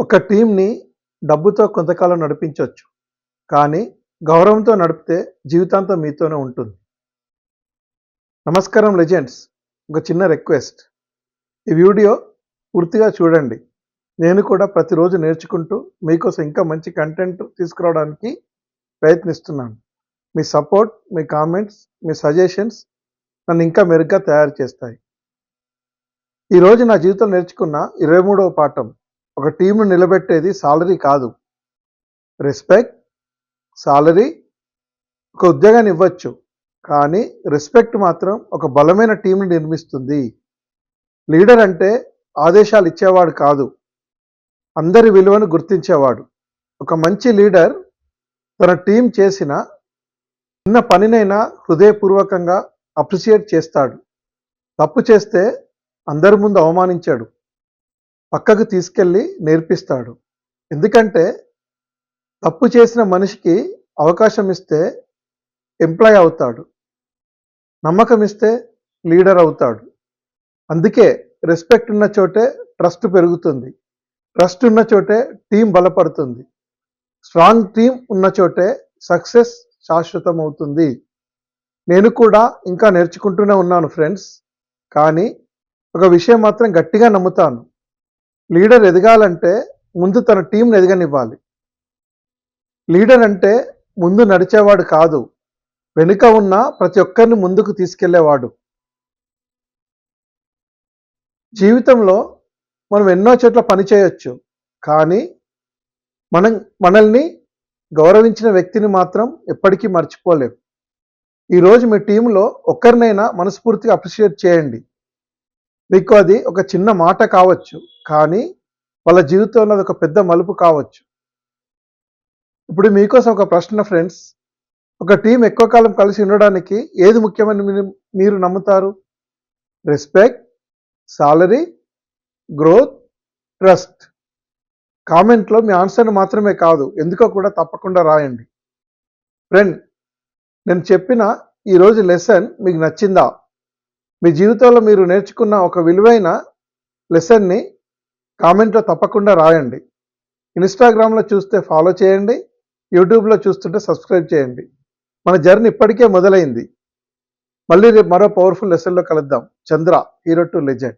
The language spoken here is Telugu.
ఒక టీంని డబ్బుతో కొంతకాలం నడిపించొచ్చు. కానీ గౌరవంతో నడిపితే జీవితాంతం మీతోనే ఉంటుంది. నమస్కారం లెజెండ్స్. ఒక చిన్న రిక్వెస్ట్. ఈ వీడియో పూర్తిగా చూడండి. నేను కూడా ప్రతిరోజు నేర్చుకుంటూ మీకోసం ఇంకా మంచి కంటెంట్ తీసుకురావడానికి ప్రయత్నిస్తున్నాను. మీ సపోర్ట్, మీ కామెంట్స్, మీ సజెషన్స్ నన్ను ఇంకా మెరుగ్గా తయారు చేస్తాయి. ఈరోజు నా జీవితంలో నేర్చుకున్న 23వ పాఠం. ఒక టీంను నిలబెట్టేది సాలరీ కాదు. రెస్పెక్ట్. సాలరీ ఒక ఉద్యోగాన్ని ఇవ్వచ్చు, కానీ రెస్పెక్ట్ మాత్రం ఒక బలమైన టీంని నిర్మిస్తుంది. లీడర్ అంటే ఆదేశాలు ఇచ్చేవాడు కాదు, అందరి విలువను గుర్తించేవాడు. ఒక మంచి లీడర్ తన టీం చేసిన చిన్న పనినైనా హృదయపూర్వకంగా అప్రిషియేట్ చేస్తాడు. తప్పు చేస్తే అందరి ముందు అవమానించాడు, పక్కకు తీసుకెళ్ళి నేర్పిస్తాడు. ఎందుకంటే తప్పు చేసిన మనిషికి అవకాశం ఇస్తే ఎంప్లాయ్ అవుతాడు, నమ్మకం ఇస్తే లీడర్ అవుతాడు. అందుకే రెస్పెక్ట్ ఉన్న చోటే ట్రస్ట్ పెరుగుతుంది, ట్రస్ట్ ఉన్న చోటే టీం బలపడుతుంది, స్ట్రాంగ్ టీం ఉన్న చోటే సక్సెస్ శాశ్వతం అవుతుంది. నేను కూడా ఇంకా నేర్చుకుంటూనే ఉన్నాను ఫ్రెండ్స్. కానీ ఒక విషయం మాత్రం గట్టిగా నమ్ముతాను. లీడర్ ఎదగాలంటే ముందు తన టీంని ఎదగనివ్వాలి. లీడర్ అంటే ముందు నడిచేవాడు కాదు, వెనుక ఉన్న ప్రతి ఒక్కరిని ముందుకు తీసుకెళ్లేవాడు. జీవితంలో మనం ఎన్నో చోట్ల పని చేయొచ్చు, కానీ మనల్ని గౌరవించిన వ్యక్తిని మాత్రం ఎప్పటికీ మర్చిపోలేం. ఈరోజు మీ టీంలో ఒక్కరినైనా మనస్ఫూర్తిగా అప్రిషియేట్ చేయండి. మీకు అది ఒక చిన్న మాట కావచ్చు, కానీ వాళ్ళ జీవితంలో అది ఒక పెద్ద మలుపు కావచ్చు. ఇప్పుడు మీకోసం ఒక ప్రశ్న ఫ్రెండ్స్. ఒక టీం ఎక్కువ కాలం కలిసి ఉండడానికి ఏది ముఖ్యమని మీరు నమ్ముతారు? Respect, salary, growth, trust. కామెంట్లో మీ ఆన్సర్ని మాత్రమే కాదు, ఎందుకో కూడా తప్పకుండా రాయండి. ఫ్రెండ్, నేను చెప్పిన ఈరోజు లెసన్ మీకు నచ్చిందా? మీ జీవితంలో మీరు నేర్చుకున్న ఒక విలువైన లెసన్ని కామెంట్లో తప్పకుండా రాయండి. ఇన్స్టాగ్రామ్లో చూస్తే ఫాలో చేయండి, యూట్యూబ్లో చూస్తుంటే సబ్స్క్రైబ్ చేయండి. మన జర్నీ ఇప్పటికే మొదలైంది. మళ్ళీ రేపు మరో పవర్ఫుల్ లెసన్లో కలుద్దాం. చంద్ర, హీరో టు లెజెండ్.